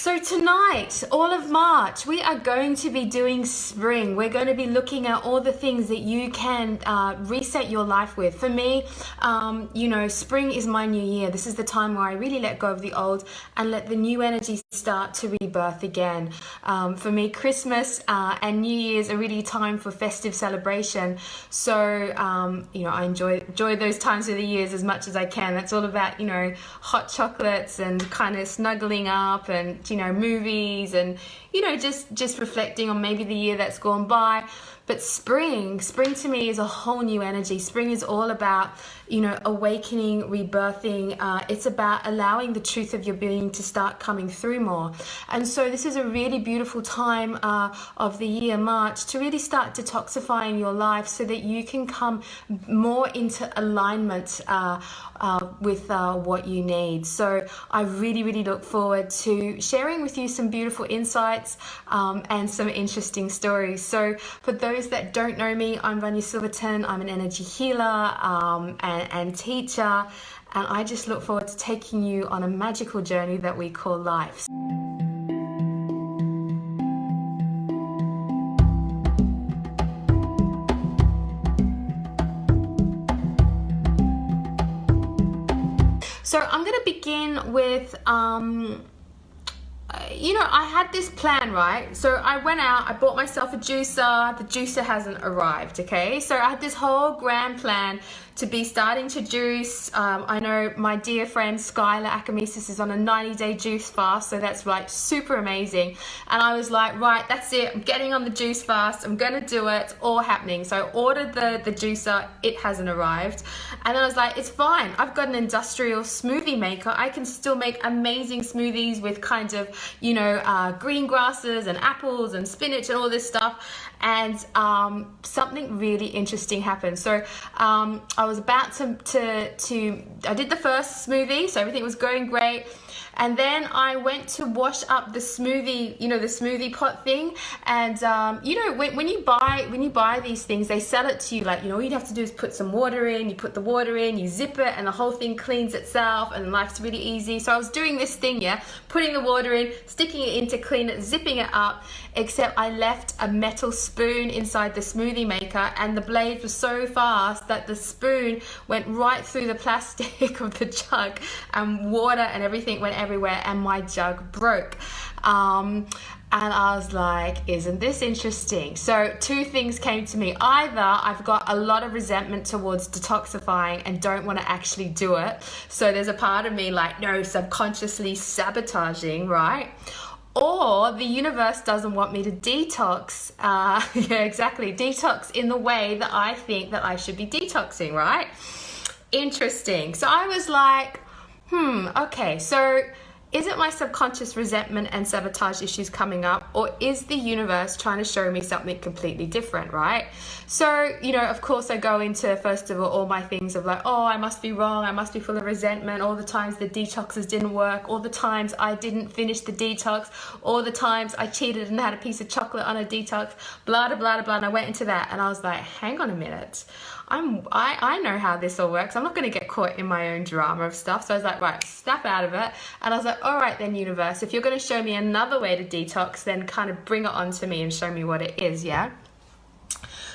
So tonight, all of March, we are going to be doing spring. We're going to be looking at all the things that you can reset your life with. For me, spring is my new year. This is the time where I really let go of the old and let the new energy start to rebirth again. For me, Christmas and New Year's are really time for festive celebration. So, I enjoy those times of the years as much as I can. That's all about, hot chocolates and kind of snuggling up and movies and just reflecting on maybe the year that's gone by. But spring to me is a whole new energy. Spring is all about awakening, rebirthing. It's about allowing the truth of your being to start coming through more. And so this is a really beautiful time of the year, March, to really start detoxifying your life so that you can come more into alignment with what you need. So I really look forward to sharing with you some beautiful insights and some interesting stories. So for those that don't know me, I'm Vanya Silverten. I'm an energy healer and teacher, and I just look forward to taking you on a magical journey that we call life. So I'm going to begin with, I had this plan, right? So I went out, I bought myself a juicer. The juicer hasn't arrived, okay? So I had this whole grand plan to be starting to juice. I know my dear friend Skylar Akamesis is on a 90-day juice fast, so that's like super amazing. And I was like, right, that's it. I'm getting on the juice fast. I'm gonna do it. It's all happening. So I ordered the juicer. It hasn't arrived. And then I was like, it's fine. I've got an industrial smoothie maker. I can still make amazing smoothies with kind of, green grasses and apples and spinach and all this stuff. And something really interesting happened. So I was about I did the first smoothie, so everything was going great. And then I went to wash up the smoothie, the smoothie pot thing. And when you buy these things, they sell it to you like, all you have to do is put some water in. You put the water in, you zip it, and the whole thing cleans itself. And life's really easy. So I was doing this thing, putting the water in, sticking it in to clean it, zipping it up. Except I left a metal spoon inside the smoothie maker, and the blade was so fast that the spoon went right through the plastic of the jug, and water and everything went everywhere, and my jug broke. And I was like, isn't this interesting? So two things came to me. Either I've got a lot of resentment towards detoxifying and don't want to actually do it. So there's a part of me like, no, subconsciously sabotaging, right? Or the universe doesn't want me to detox. Detox in the way that I think that I should be detoxing, right? Interesting. So I was like, okay, so is it my subconscious resentment and sabotage issues coming up, or is the universe trying to show me something completely different, right? So, of course I go into, first of all my things of like, oh, I must be wrong, I must be full of resentment, all the times the detoxes didn't work, all the times I didn't finish the detox, all the times I cheated and had a piece of chocolate on a detox, blah, blah, blah, blah, and I went into that, and I was like, hang on a minute. I know how this all works. I'm not going to get caught in my own drama of stuff. So I was like, right, snap out of it. And I was like, all right then, universe, if you're going to show me another way to detox, then kind of bring it on to me and show me what it is, yeah?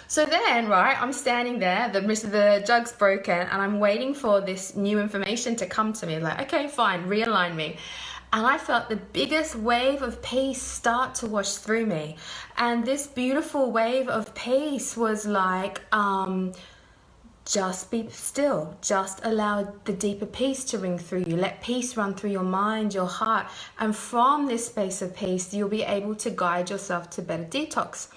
So then, right, I'm standing there, the jug's broken, and I'm waiting for this new information to come to me. Like, okay, fine, realign me. And I felt the biggest wave of peace start to wash through me. And this beautiful wave of peace was like, just be still. Just allow the deeper peace to ring through you. Let peace run through your mind, your heart. And from this space of peace, you'll be able to guide yourself to better detox,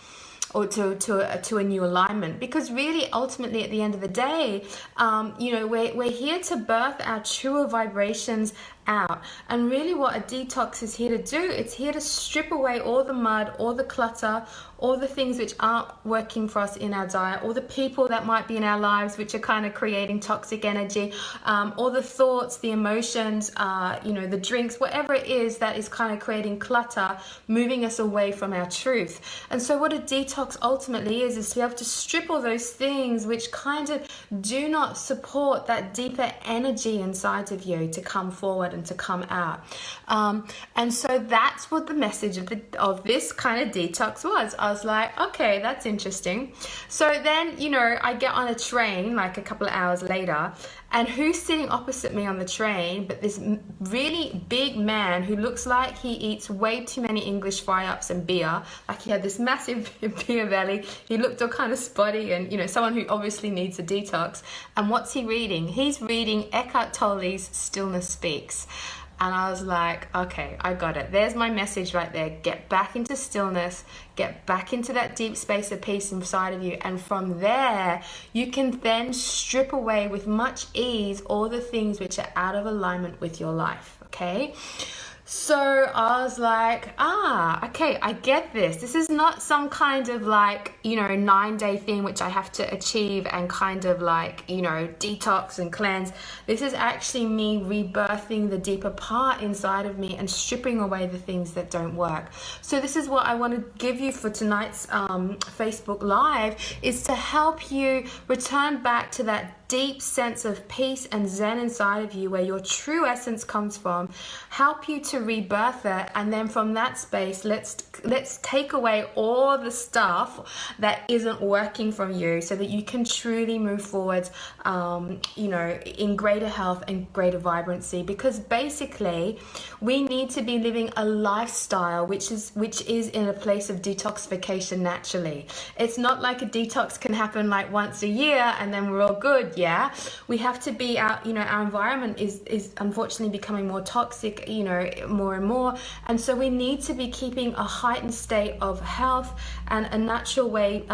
or to a new alignment. Because really, ultimately, at the end of the day, we're here to birth our truer vibrations out. And really what a detox is here to do, it's here to strip away all the mud, all the clutter, all the things which aren't working for us in our diet, all the people that might be in our lives which are kind of creating toxic energy, all the thoughts, the emotions, the drinks, whatever it is that is kind of creating clutter, moving us away from our truth. And so what a detox ultimately is to be able to strip all those things which kind of do not support that deeper energy inside of you to come forward forward and to come out. And so that's what the message of this kind of detox was. I was like, okay, that's interesting. So then, you know, I get on a train like a couple of hours later, and who's sitting opposite me on the train but this really big man who looks like he eats way too many English fry-ups and beer. Like he had this massive beer belly. He looked all kind of spotty and, you know, someone who obviously needs a detox. And what's he reading? He's reading Eckhart Tolle's Stillness Speaks. And I was like, okay, I got it. There's my message right there. Get back into stillness, get back into that deep space of peace inside of you. And from there, you can then strip away with much ease all the things which are out of alignment with your life, okay? So I was like, okay, I get this. This is not some kind of like, you know, 9-day thing which I have to achieve and kind of like, you know, detox and cleanse. This is actually me rebirthing the deeper part inside of me and stripping away the things that don't work. So this is what I want to give you for tonight's Facebook Live, is to help you return back to that deep sense of peace and zen inside of you, where your true essence comes from, help you to rebirth it, and then from that space, let's take away all the stuff that isn't working from you, so that you can truly move forward, you know, in greater health and greater vibrancy. Because basically, we need to be living a lifestyle which is in a place of detoxification naturally. It's not like a detox can happen like once a year and then we're all good. Yeah, we have to be out, you know, our environment is unfortunately becoming more toxic, you know, more and more. And so we need to be keeping a heightened state of health and a natural way,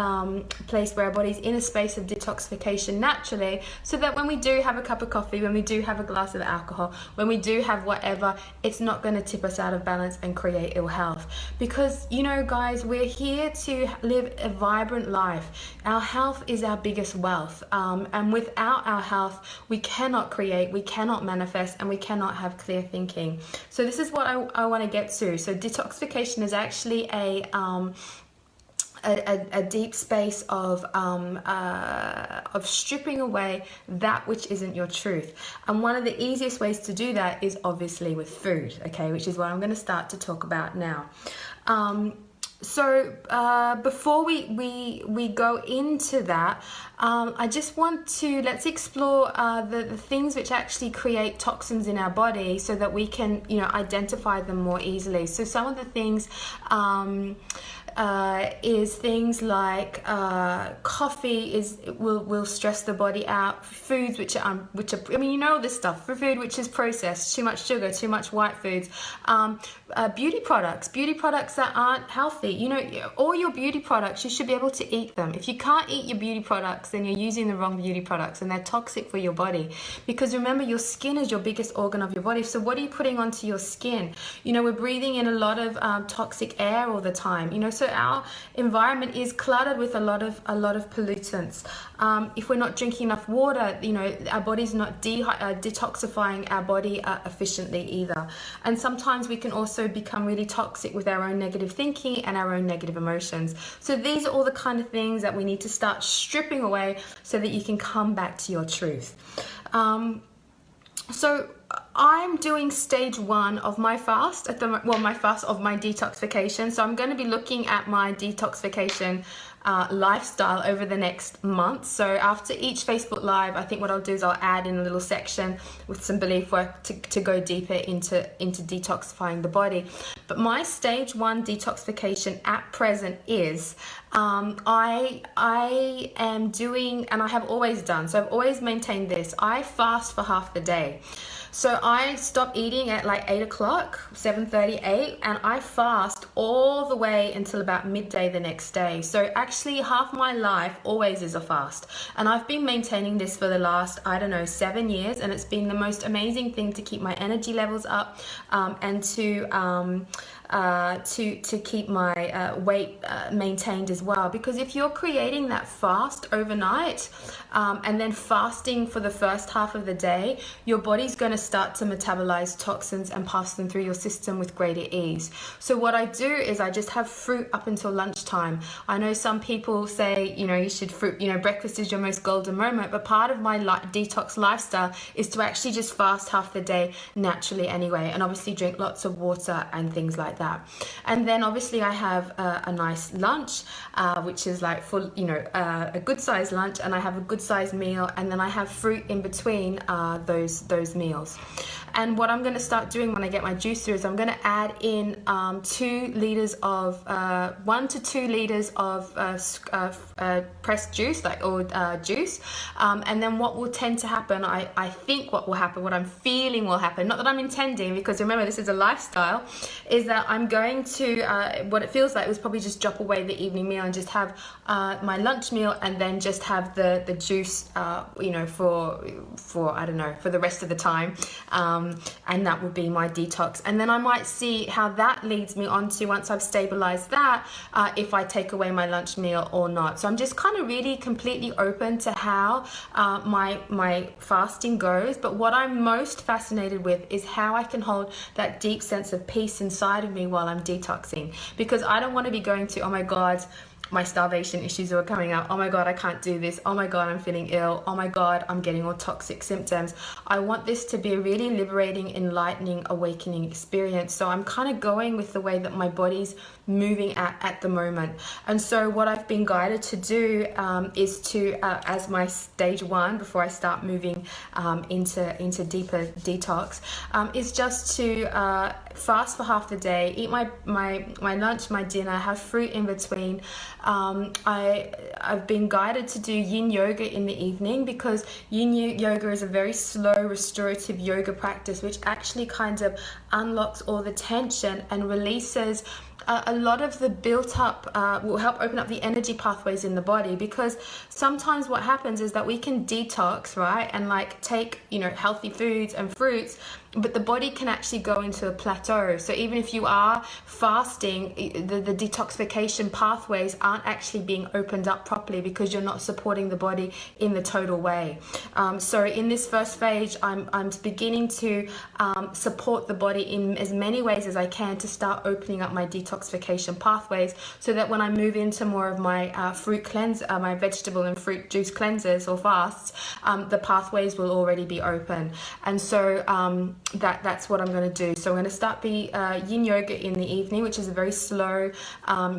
place where our body's in a space of detoxification naturally, so that when we do have a cup of coffee, when we do have a glass of alcohol, when we do have whatever, it's not going to tip us out of balance and create ill health. Because, you know, guys, we're here to live a vibrant life. Our health is our biggest wealth. And without our health, we cannot create, we cannot manifest, and we cannot have clear thinking. So this is what I want to get to. So detoxification is actually a deep space of stripping away that which isn't your truth. And one of the easiest ways to do that is obviously with food, okay, which is what I'm going to start to talk about now. So before we go into that, I just want to, let's explore the things which actually create toxins in our body, so that we can, you know, identify them more easily. So some of the things is things like coffee will stress the body out. Foods which are I mean, you know this stuff. For food which is processed, too much sugar, too much white foods. Beauty products that aren't healthy. You know, all your beauty products, you should be able to eat them. If you can't eat your beauty products, then you're using the wrong beauty products, and they're toxic for your body. Because remember, your skin is your biggest organ of your body. So what are you putting onto your skin? You know, we're breathing in a lot of toxic air all the time. You know, so our environment is cluttered with a lot of pollutants. If we're not drinking enough water, you know, our body's not detoxifying our body efficiently either. And sometimes we can also become really toxic with our own negative thinking and our own negative emotions. So these are all the kind of things that we need to start stripping away, so that you can come back to your truth. So I'm doing stage 1 of my fast my fast of my detoxification. So I'm going to be looking at my detoxification lifestyle over the next month. So after each Facebook Live, I think what I'll do is I'll add in a little section with some belief work to go deeper into detoxifying the body. But my stage 1 detoxification at present is I am doing, and I have always done, so I've always maintained this, I fast for half the day. So I stop eating at like 8 o'clock, 7:30, 8, and I fast all the way until about midday the next day. So actually half my life always is a fast. And I've been maintaining this for the last, I don't know, 7 years. And it's been the most amazing thing to keep my energy levels up, and to to keep my weight maintained as well. Because if you're creating that fast overnight and then fasting for the first half of the day, your body's going to start to metabolize toxins and pass them through your system with greater ease. So what I do is I just have fruit up until lunchtime. I know some people say, you know, you should fruit, you know, breakfast is your most golden moment, but part of my detox lifestyle is to actually just fast half the day naturally anyway, and obviously drink lots of water and things like that. And then obviously I have a nice lunch, which is like full, you know, a good sized lunch, and I have a good sized meal, and then I have fruit in between those meals. And what I'm going to start doing when I get my juicer is I'm going to add in 2 liters of 1 to 2 liters of pressed juice, juice, and then what will tend to happen, I think what will happen, what I'm feeling will happen, not that I'm intending, because remember this is a lifestyle, is that I'm going to what it feels like was probably just drop away the evening meal and just have my lunch meal, and then just have the juice you know, for I don't know, for the rest of the time, and that would be my detox. And then I might see how that leads me on to, once I've stabilized that, if I take away my lunch meal or not. So I'm just kind of really completely open to how my fasting goes. But what I'm most fascinated with is how I can hold that deep sense of peace inside of me while I'm detoxing, because I don't want to be going to, oh my God, my starvation issues are coming up. Oh my God, I can't do this. Oh my God, I'm feeling ill. Oh my God, I'm getting all toxic symptoms. I want this to be a really liberating, enlightening, awakening experience. So I'm kind of going with the way that my body's moving at the moment. And so what I've been guided to do is to, as my stage 1, before I start moving into deeper detox, is just to fast for half the day, eat my lunch, my dinner, have fruit in between. I've been guided to do yin yoga in the evening, because yin yoga is a very slow restorative yoga practice, which actually kind of unlocks all the tension and releases a lot of the built up, will help open up the energy pathways in the body. Because sometimes what happens is that we can detox, right, and like take, you know, healthy foods and fruits, but the body can actually go into a plateau. So even if you are fasting, the detoxification pathways aren't actually being opened up properly, because you're not supporting the body in the total way. So in this first phase, I'm beginning to support the body in as many ways as I can to start opening up my detoxification pathways, so that when I move into more of my fruit cleanse, my vegetable and fruit juice cleanses or fasts, the pathways will already be open. And so that's what I'm going to do. So I'm going to start the yin yoga in the evening, which is a very slow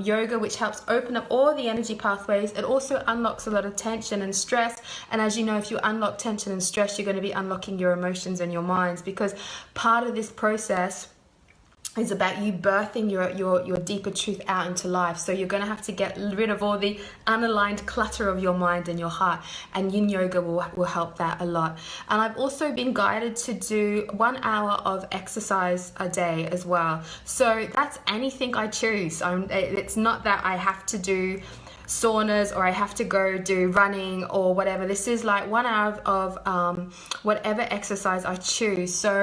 yoga, which helps open up all the energy pathways. It also unlocks a lot of tension and stress. And as you know, if you unlock tension and stress, you're going to be unlocking your emotions and your minds, because part of this process is about you birthing your deeper truth out into life. So you're going to have to get rid of all the unaligned clutter of your mind and your heart, and yin yoga will help that a lot. And I've also been guided to do 1 hour of exercise a day as well. So that's anything I choose. It's not that I have to do saunas or I have to go do running or whatever. This is like 1 hour of whatever exercise I choose. So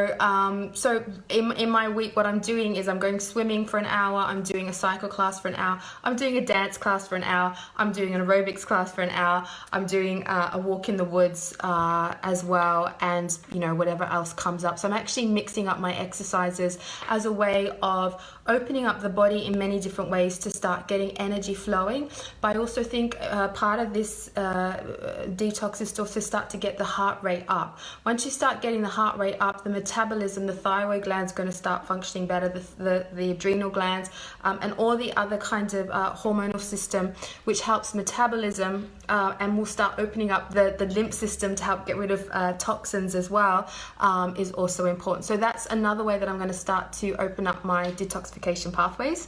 so in my week, what I'm doing is I'm going swimming for an hour, I'm doing a cycle class for an hour, I'm doing a dance class for an hour, I'm doing an aerobics class for an hour, I'm doing a walk in the woods as well, and you know, whatever else comes up. So I'm actually mixing up my exercises as a way of opening up the body in many different ways to start getting energy flowing. But I also think part of this detox is to also start to get the heart rate up. Once you start getting the heart rate up, the metabolism, the thyroid glands going to start functioning better, the adrenal glands, and all the other kinds of hormonal system, which helps metabolism, and will start opening up the lymph system to help get rid of toxins as well, is also important. So that's another way that I'm going to start to open up my detoxification pathways.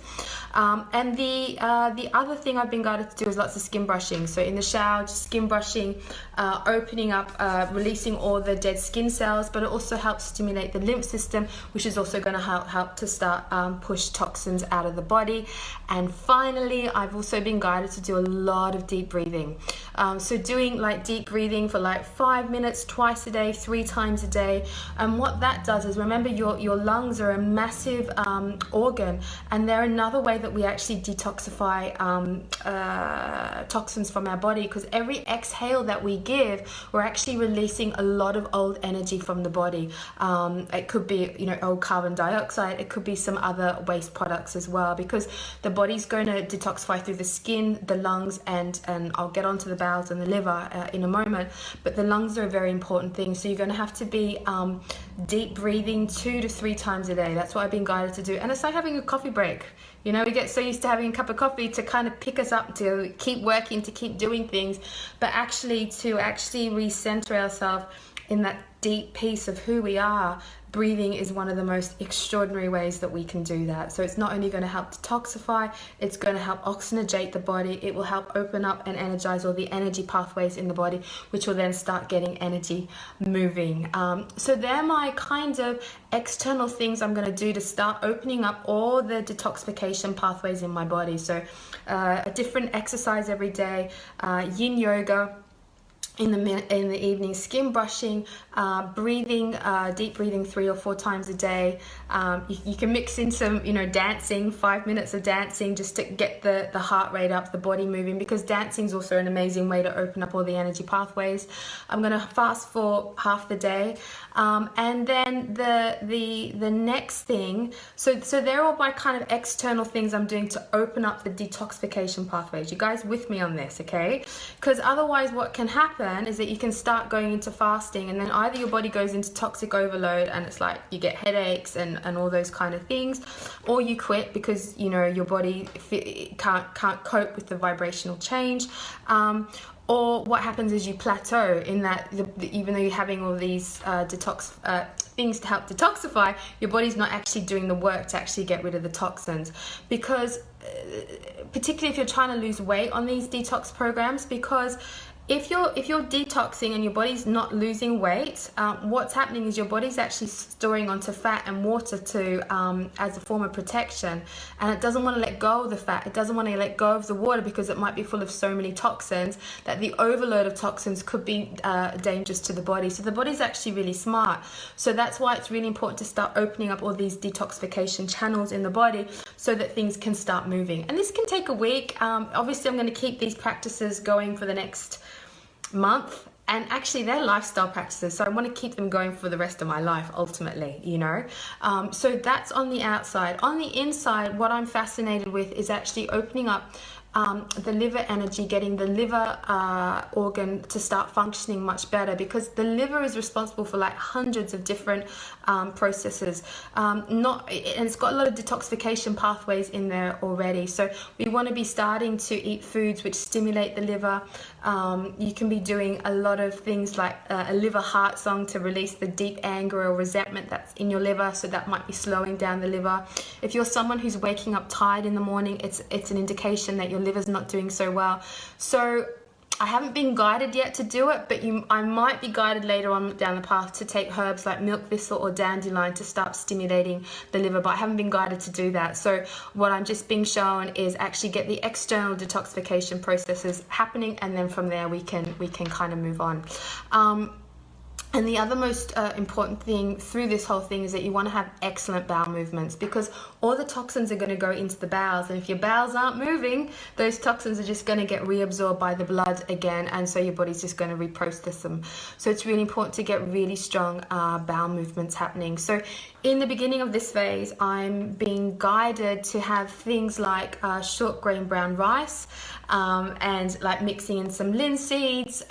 And the other thing I've been guided to do is lots of skin brushing. So in the shower, just skin brushing, opening up, releasing all the dead skin cells, but it also helps stimulate the lymph system, which is also going to help to start push toxins out of the body. And finally, I've also been guided to do a lot of deep breathing. So doing like deep breathing for like 5 minutes twice a day, 3 times a day. And what that does is, remember, your lungs are a massive organ, and they're another way that we actually detoxify toxins from our body, because every exhale that we give, we're actually releasing a lot of old energy from the body. It could be, you know, old carbon dioxide, it could be some other waste products as well, because the body's going to detoxify through the skin, the lungs, and I'll get onto the bowels and the liver in a moment, but the lungs are a very important thing. So you're going to have to be deep breathing 2 to 3 times a day. That's what I've been guided to do. And it's like having a coffee break. You know, we get so used to having a cup of coffee to kind of pick us up, to keep working, to keep doing things, but actually to recenter ourselves in that deep piece of who we are. Breathing is one of the most extraordinary ways that we can do that. So it's not only going to help detoxify, it's going to help oxygenate the body. It will help open up and energize all the energy pathways in the body, which will then start getting energy moving. So they're my kind of external things I'm going to do to start opening up all the detoxification pathways in my body. So a different exercise every day, yin yoga in the evening, skin brushing, breathing, deep breathing 3 or 4 times a day. You can mix in some, you know, dancing, 5 minutes of dancing, just to get the heart rate up, the body moving, because dancing is also an amazing way to open up all the energy pathways. I'm going to fast for half the day. And then the next thing, so they're all my kind of external things I'm doing to open up the detoxification pathways. You guys with me on this, okay? Because otherwise what can happen is that you can start going into fasting, and then either your body goes into toxic overload and it's like you get headaches and all those kind of things, or you quit because, you know, your body can't cope with the vibrational change. Or what happens is you plateau in that, even though you're having all these things to help detoxify, your body's not actually doing the work to actually get rid of the toxins. Because particularly if you're trying to lose weight on these detox programs, because if you're detoxing and your body's not losing weight, what's happening is your body's actually storing onto fat and water as a form of protection, and it doesn't want to let go of the fat. It doesn't want to let go of the water because it might be full of so many toxins that the overload of toxins could be dangerous to the body. So the body's actually really smart. So that's why it's really important to start opening up all these detoxification channels in the body so that things can start moving. And this can take a week. Obviously, I'm going to keep these practices going for the next month, and actually they're lifestyle practices, so I want to keep them going for the rest of my life ultimately, you know. So that's on the outside. On the inside, what I'm fascinated with is actually opening up the liver energy, getting the liver organ to start functioning much better, because the liver is responsible for like hundreds of different processes, and it's got a lot of detoxification pathways in there already. So we want to be starting to eat foods which stimulate the liver. You can be doing a lot of things like a liver heart song to release the deep anger or resentment that's in your liver, so that might be slowing down the liver. If you're someone who's waking up tired in the morning, it's an indication that your liver's not doing so well. So I haven't been guided yet to do it, but I might be guided later on down the path to take herbs like milk thistle or dandelion to start stimulating the liver, but I haven't been guided to do that. So what I'm just being shown is actually get the external detoxification processes happening, and then from there we can kind of move on. And the other most important thing through this whole thing is that you want to have excellent bowel movements, because all the toxins are going to go into the bowels, and if your bowels aren't moving, those toxins are just going to get reabsorbed by the blood again, and so your body's just going to reprocess them. So it's really important to get really strong bowel movements happening. So in the beginning of this phase, I'm being guided to have things like short grain brown rice, and like mixing in some linseeds,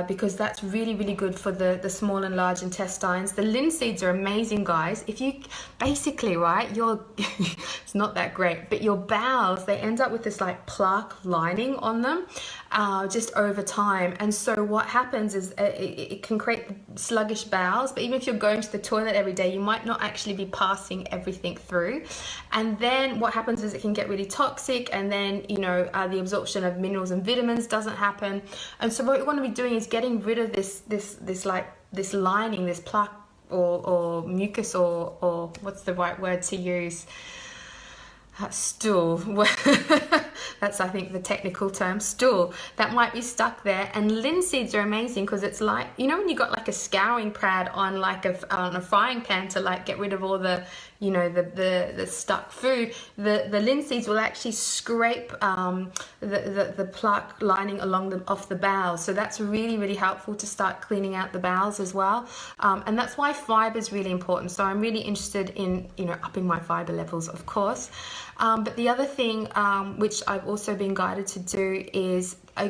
because that's really, really good for the small and large intestines. The linseeds are amazing, guys. If you basically, right, you're It's not that great. But your bowels, they end up with this like plaque lining on them just over time. And so what happens is it can create sluggish bowels. But even if you're going to the toilet every day, you might not actually be passing everything through. And then what happens is it can get really toxic, and then, you know, the absorption of minerals and vitamins doesn't happen. And so what you want to be doing is getting rid of this lining, this plaque or mucus, or what's the right word to use? Stool. That's, I think, the technical term, stool, that might be stuck there. And linseeds are amazing because it's like, you know, when you got like a scouring pad on like on a frying pan to like get rid of all the, you know, the stuck food, the linseeds will actually scrape the plaque lining off the bowels. So that's really, really helpful to start cleaning out the bowels as well. And that's why fiber is really important. So I'm really interested in, you know, upping my fiber levels, of course. But the other thing which I've also been guided to do is a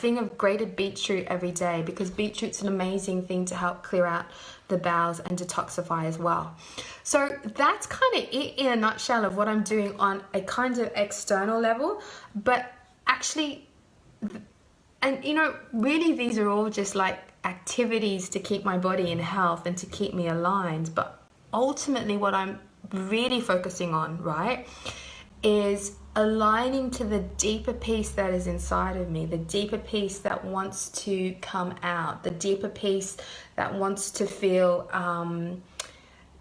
thing of grated beetroot every day, because beetroot's an amazing thing to help clear out the bowels and detoxify as well. So that's kind of it in a nutshell of what I'm doing on a kind of external level. But actually, and you know, really these are all just like activities to keep my body in health and to keep me aligned. But ultimately what I'm really focusing on, right, is aligning to the deeper peace that is inside of me, the deeper peace that wants to come out, the deeper peace that wants to feel,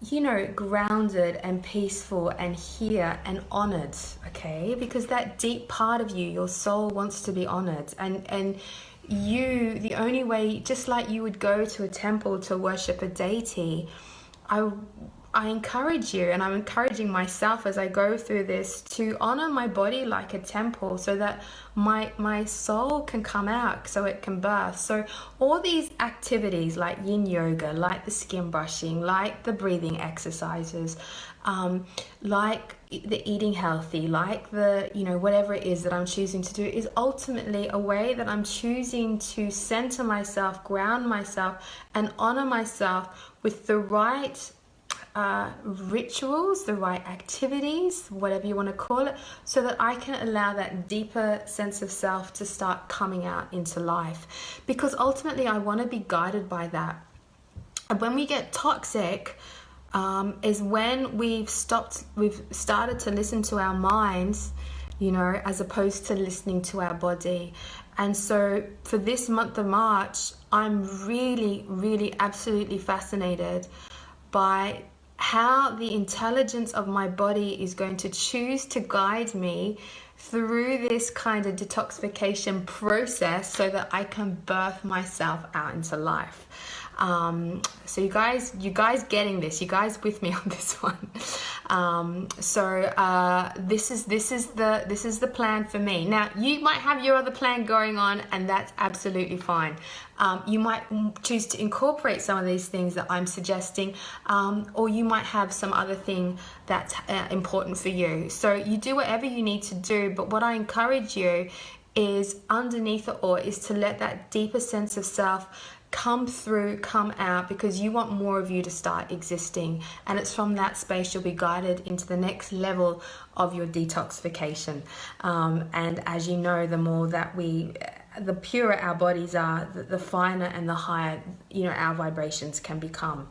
you know, grounded and peaceful and here and honored, okay? Because that deep part of you, your soul, wants to be honored. And you, the only way, just like you would go to a temple to worship a deity, I encourage you, and I'm encouraging myself as I go through this, to honor my body like a temple, so that my soul can come out, so it can birth. So all these activities like yin yoga, like the skin brushing, like the breathing exercises, like the eating healthy, like the, you know, whatever it is that I'm choosing to do, is ultimately a way that I'm choosing to center myself, ground myself, and honor myself with the right rituals, the right activities, whatever you want to call it, so that I can allow that deeper sense of self to start coming out into life. Because ultimately I want to be guided by that. And when we get toxic, is when we've started to listen to our minds, you know, as opposed to listening to our body. And so for this month of March, I'm really, really absolutely fascinated by how the intelligence of my body is going to choose to guide me through this kind of detoxification process, so that I can birth myself out into life. So you guys getting this? You guys with me on this one? This is the plan for me. Now you might have your other plan going on, and that's absolutely fine. You might choose to incorporate some of these things that I'm suggesting, or you might have some other thing that's important for you. So you do whatever you need to do, but what I encourage you is, underneath it all, is to let that deeper sense of self come through, come out, because you want more of you to start existing. And it's from that space you'll be guided into the next level of your detoxification. And as you know, the more that the purer our bodies are, the finer and the higher, you know, our vibrations can become.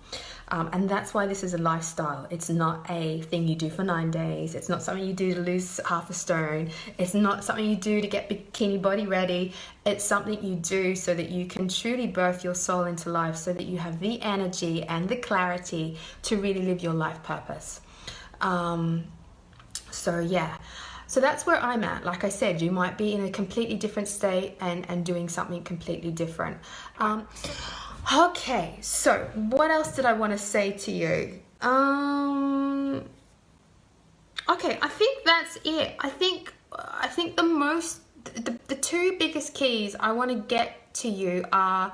And that's why this is a lifestyle. It's not a thing you do for 9 days. It's not something you do to lose half a stone. It's not something you do to get bikini body ready. It's something you do so that you can truly birth your soul into life, so that you have the energy and the clarity to really live your life purpose. So yeah. So that's where I'm at. Like I said, you might be in a completely different state and doing something completely different. Okay, so what else did I want to say to you? Okay, I think that's it. I think the two biggest keys I want to get to you are,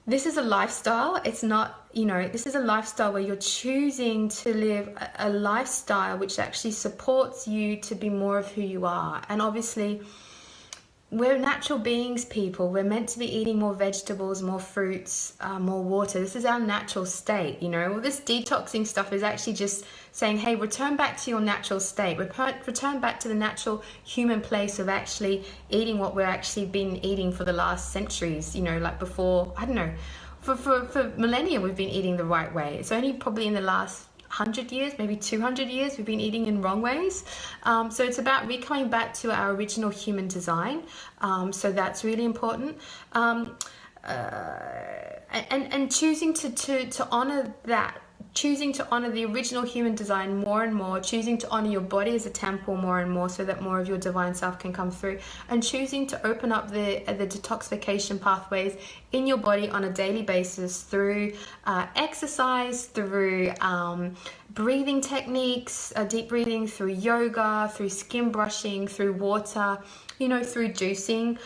this is a lifestyle. It's not, you know, this is a lifestyle where you're choosing to live a lifestyle which actually supports you to be more of who you are. And obviously, we're natural beings, people. We're meant to be eating more vegetables, more fruits, more water. This is our natural state, you know. Well, this detoxing stuff is actually just saying, hey, return back to your natural state. Return back to the natural human place of actually eating what we're actually been eating for the last centuries, you know, like before, I don't know, for millennia we've been eating the right way. It's only probably in the last 100 years, maybe 200 years, we've been eating in wrong ways. So it's about coming back to our original human design. So that's really important. And choosing to honor that, choosing to honor the original human design more and more, choosing to honor your body as a temple more and more so that more of your divine self can come through, and choosing to open up the detoxification pathways in your body on a daily basis through exercise, through breathing techniques, deep breathing, through yoga, through skin brushing, through water, you know, through juicing.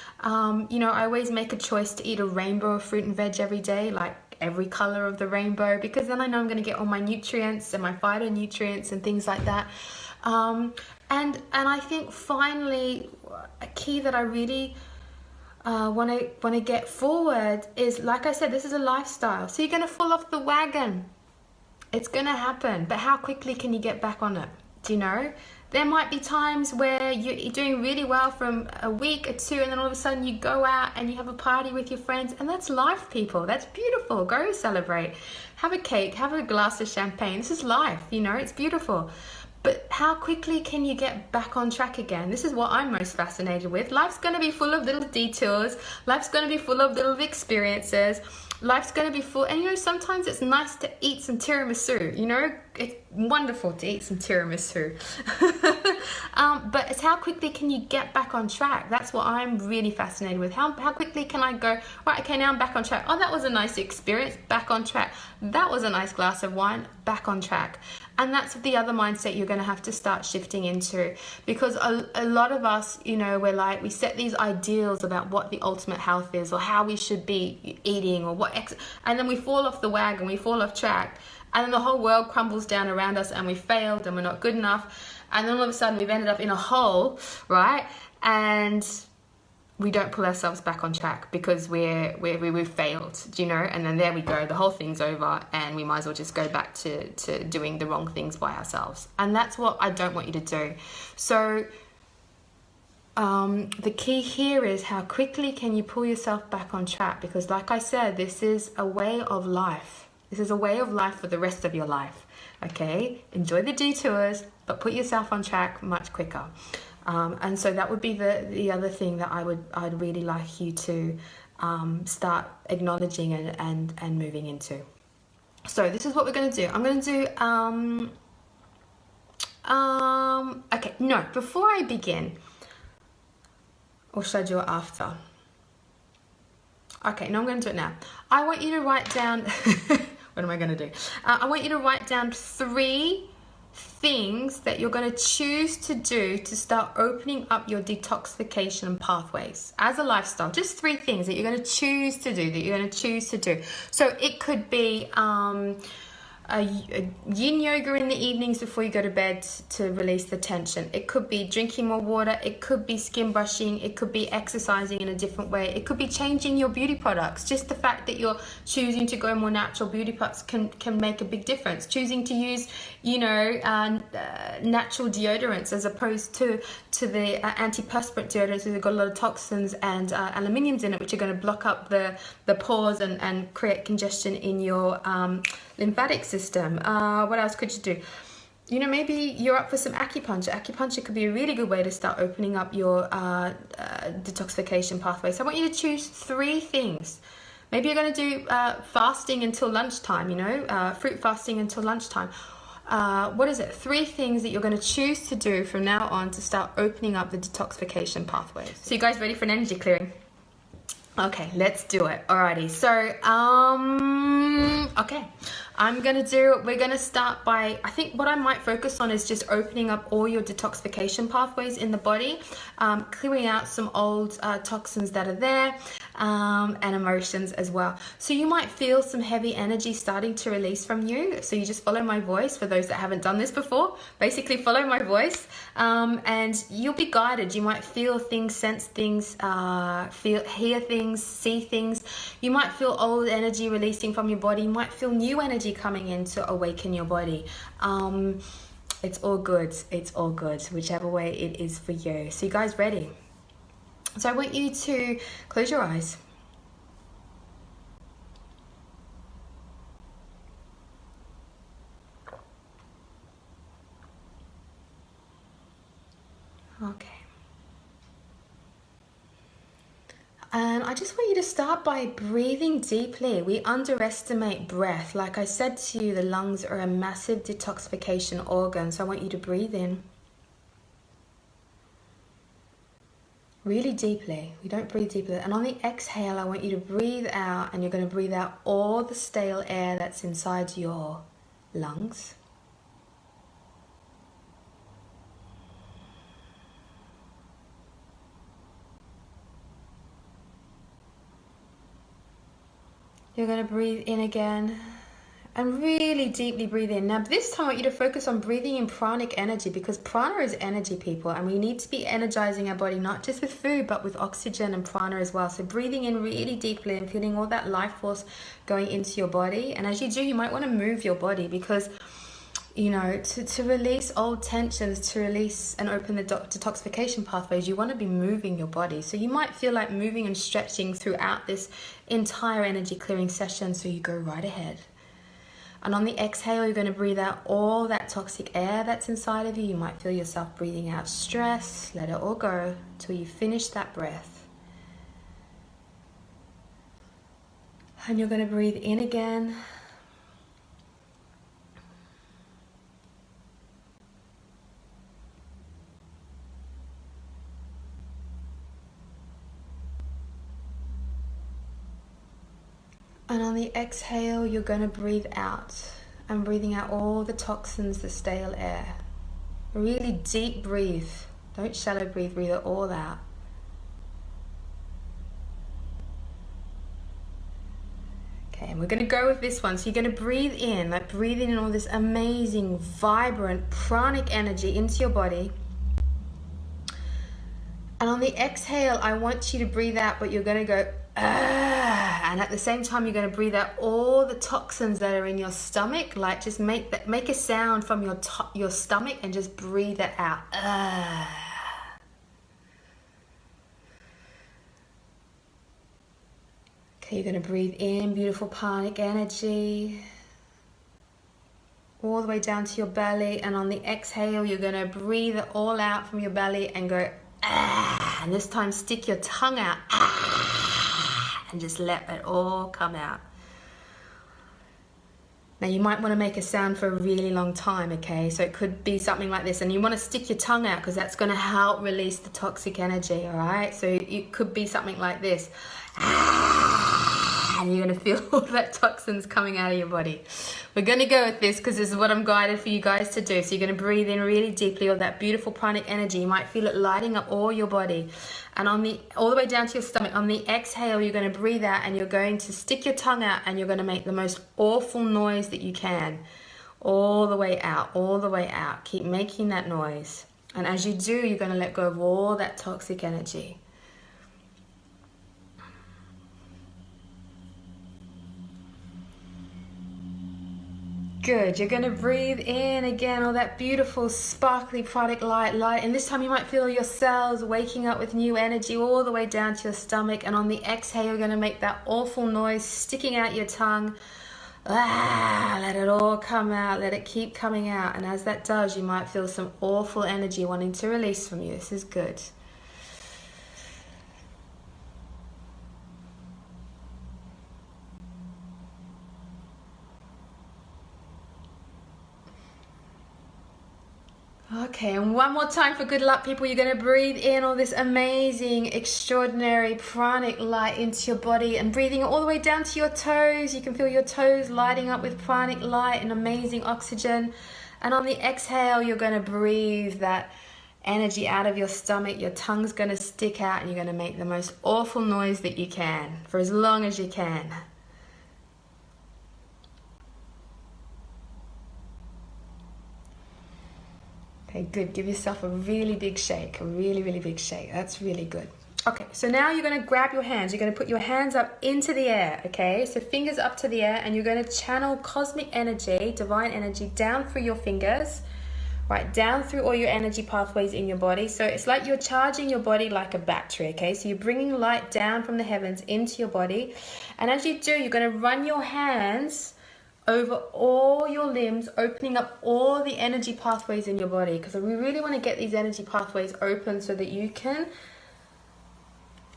You know, I always make a choice to eat a rainbow of fruit and veg every day, like every color of the rainbow, because then I know I'm going to get all my nutrients and my phytonutrients and things like that. And I think finally a key that I really want to get forward is, like I said, this is a lifestyle. So you're going to fall off the wagon. It's going to happen, but how quickly can you get back on it? Do you know? There might be times where you're doing really well from a week or two, and then all of a sudden you go out and you have a party with your friends, and that's life, people. That's beautiful. Go celebrate. Have a cake, have a glass of champagne. This is life, you know, it's beautiful. But how quickly can you get back on track again? This is what I'm most fascinated with. Life's going to be full of little detours. Life's going to be full of little experiences. Life's going to be full, and you know, sometimes it's nice to eat some tiramisu, you know, it's wonderful to eat some tiramisu. But it's how quickly can you get back on track? That's what I'm really fascinated with. How quickly can I go, right, okay, now I'm back on track. Oh, that was a nice experience, back on track. That was a nice glass of wine, back on track. And that's the other mindset you're going to have to start shifting into, because a lot of us, you know, we set these ideals about what the ultimate health is, or how we should be eating, or and then we fall off the wagon, we fall off track, and then the whole world crumbles down around us, and we failed, and we're not good enough, and then all of a sudden we've ended up in a hole, right? And we don't pull ourselves back on track because we've failed, do you know? And then there we go, the whole thing's over, and we might as well just go back to doing the wrong things by ourselves. And that's what I don't want you to do. So the key here is how quickly can you pull yourself back on track, because like I said, this is a way of life. This is a way of life for the rest of your life, okay? Enjoy the detours, but put yourself on track much quicker. And so that would be the other thing that I'd really like you to start acknowledging and moving into. So this is what we're going to do. I'm going to do okay, no, before I begin, or should I do it after? Okay, no, I'm going to do it now. I want you to write down what am I going to do? I want you to write down 3 things that you're going to choose to do to start opening up your detoxification pathways as a lifestyle. Just 3 things that you're going to choose to do, So it could be a yin yoga in the evenings before you go to bed to release the tension. It could be drinking more water. It could be skin brushing. It could be exercising in a different way. It could be changing your beauty products. Just the fact that you're choosing to go more natural beauty products can make a big difference. Choosing to use, you know, natural deodorants as opposed to the antiperspirant deodorants, which have got a lot of toxins and aluminiums in it, which are going to block up the pores and create congestion in your lymphatic system. What else could you do? You know, maybe you're up for some acupuncture. Acupuncture could be a really good way to start opening up your detoxification pathway. So I want you to choose 3 things. Maybe you're going to do fasting until lunchtime, you know, fruit fasting until lunchtime. What is it? 3 things that you're going to choose to do from now on to start opening up the detoxification pathways. So you guys ready for an energy clearing? Okay, let's do it. Alrighty, so okay, we're gonna start by, I think what I might focus on is just opening up all your detoxification pathways in the body, clearing out some old toxins that are there, and emotions as well. So you might feel some heavy energy starting to release from you. So you just follow my voice. For those that haven't done this before, basically follow my voice, and you'll be guided. You might feel things, sense things, hear things, see things. You might feel old energy releasing from your body. You might feel new energy coming in to awaken your body. It's all good. It's all good, whichever way it is for you. So you guys ready? So I want you to close your eyes. Okay. And I just want you to start by breathing deeply. We underestimate breath. Like I said to you, the lungs are a massive detoxification organ. So I want you to breathe in really deeply. We don't breathe deeply. And on the exhale, I want you to breathe out, and you're going to breathe out all the stale air that's inside your lungs. You're going to breathe in again and really deeply breathe in. Now this time I want you to focus on breathing in pranic energy, because prana is energy, people, and we need to be energizing our body not just with food but with oxygen and prana as well. So breathing in really deeply and feeling all that life force going into your body. And as you do, you might want to move your body, because you know, to release old tensions, to release and open the detoxification pathways, you want to be moving your body. So you might feel like moving and stretching throughout this entire energy clearing session. So you go right ahead. And on the exhale, you're going to breathe out all that toxic air that's inside of you. You might feel yourself breathing out stress. Let it all go till you finish that breath. And you're going to breathe in again. And on the exhale, you're going to breathe out, and breathing out all the toxins, the stale air. Really deep breathe. Don't shallow breathe, breathe it all out. Okay, and we're going to go with this one. So you're going to breathe in, like breathing in all this amazing, vibrant, pranic energy into your body. And on the exhale, I want you to breathe out, but you're going to go, and at the same time, you're going to breathe out all the toxins that are in your stomach. Like just make a sound from your stomach and just breathe it out. Okay, you're going to breathe in beautiful pranic energy all the way down to your belly, and on the exhale, you're going to breathe it all out from your belly and go, and this time stick your tongue out. And just let it all come out. Now you might want to make a sound for a really long time, okay? So it could be something like this, and you want to stick your tongue out because that's going to help release the toxic energy, all right? So it could be something like this. And you're going to feel all that toxins coming out of your body. We're going to go with this because this is what I'm guided for you guys to do. So you're going to breathe in really deeply all that beautiful pranic energy. You might feel it lighting up all your body. And all the way down to your stomach. On the exhale, you're going to breathe out, and you're going to stick your tongue out, and you're going to make the most awful noise that you can. All the way out, all the way out. Keep making that noise. And as you do, you're going to let go of all that toxic energy. Good. You're going to breathe in again all that beautiful sparkly pranic light, and this time you might feel your cells waking up with new energy all the way down to your stomach. And on the exhale, you're going to make that awful noise, sticking out your tongue. Let it all come out. Let it keep coming out. And as that does, you might feel some awful energy wanting to release from you. This is good. Okay, and one more time for good luck, people. You're going to breathe in all this amazing, extraordinary pranic light into your body, and breathing it all the way down to your toes. You can feel your toes lighting up with pranic light and amazing oxygen. And on the exhale, you're going to breathe that energy out of your stomach. Your tongue's going to stick out and you're going to make the most awful noise that you can for as long as you can. Okay, good. Give yourself a really big shake, a really, really big shake. That's really good. Okay, so now you're going to grab your hands. You're going to put your hands up into the air, okay? So fingers up to the air, and you're going to channel cosmic energy, divine energy, down through your fingers, right, down through all your energy pathways in your body. So it's like you're charging your body like a battery, okay? So you're bringing light down from the heavens into your body. And as you do, you're going to run your hands over all your limbs, opening up all the energy pathways in your body, because we really want to get these energy pathways open so that you can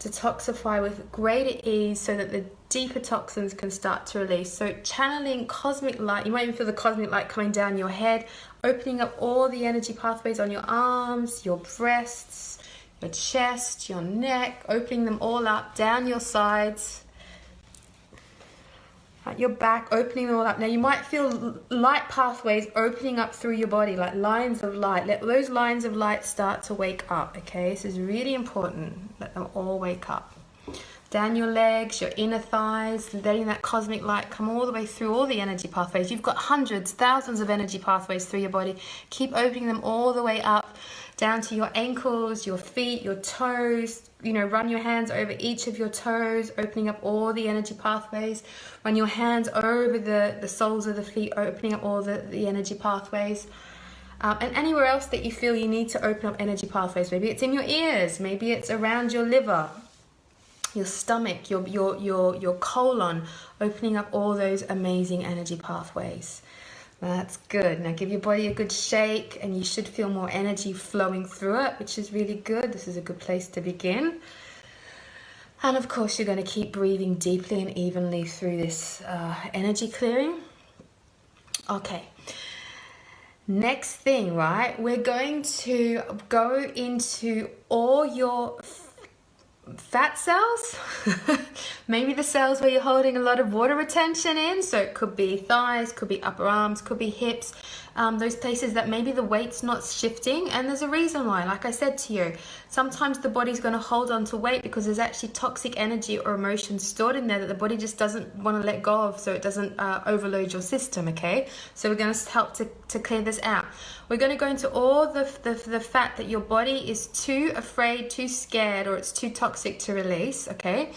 detoxify with greater ease, so that the deeper toxins can start to release. So channeling cosmic light, you might even feel the cosmic light coming down your head, opening up all the energy pathways on your arms, your breasts, your chest, your neck, opening them all up, down your sides, at your back, opening them all up. Now you might feel light pathways opening up through your body, like lines of light. Let those lines of light start to wake up, okay? This is really important. Let them all wake up. Down your legs, your inner thighs, letting that cosmic light come all the way through all the energy pathways. You've got hundreds, thousands of energy pathways through your body. Keep opening them all the way up, down to your ankles, your feet, your toes. You know, run your hands over each of your toes, opening up all the energy pathways. Run your hands over the soles of the feet, opening up all the energy pathways. And anywhere else that you feel you need to open up energy pathways. Maybe it's in your ears, maybe it's around your liver, your stomach, your colon, opening up all those amazing energy pathways. That's good. Now give your body a good shake, and you should feel more energy flowing through it, which is really good. This is a good place to begin. And of course, you're going to keep breathing deeply and evenly through this energy clearing. Okay. Next thing, right? We're going to go into all your fat cells, maybe the cells where you're holding a lot of water retention in. So it could be thighs, could be upper arms, could be hips, those places that maybe the weight's not shifting. And there's a reason why. Like I said to you, sometimes the body's going to hold on to weight because there's actually toxic energy or emotions stored in there that the body just doesn't want to let go of, so it doesn't overload your system, okay? So we're going to help to clear this out. We're going to go into all the fat that your body is too afraid, too scared, or it's too toxic to release, okay?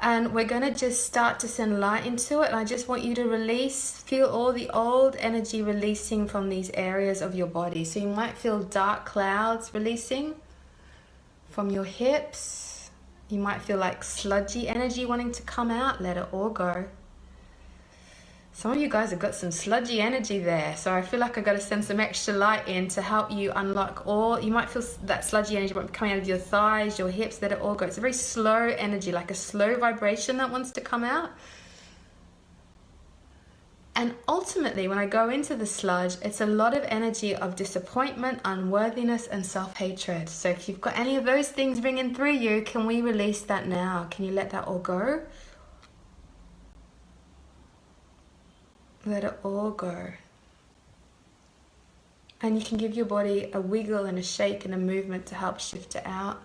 And we're going to just start to send light into it. And I just want you to release, feel all the old energy releasing from these areas of your body. So you might feel dark clouds releasing from your hips. You might feel like sludgy energy wanting to come out. Let it all go. Some of you guys have got some sludgy energy there, so I feel like I've got to send some extra light in to help you unlock all. You might feel that sludgy energy coming out of your thighs, your hips, let it all go. It's a very slow energy, like a slow vibration that wants to come out. And ultimately, when I go into the sludge, it's a lot of energy of disappointment, unworthiness, and self-hatred. So if you've got any of those things ringing through you, can we release that now? Can you let that all go? Let it all go. And you can give your body a wiggle and a shake and a movement to help shift it out.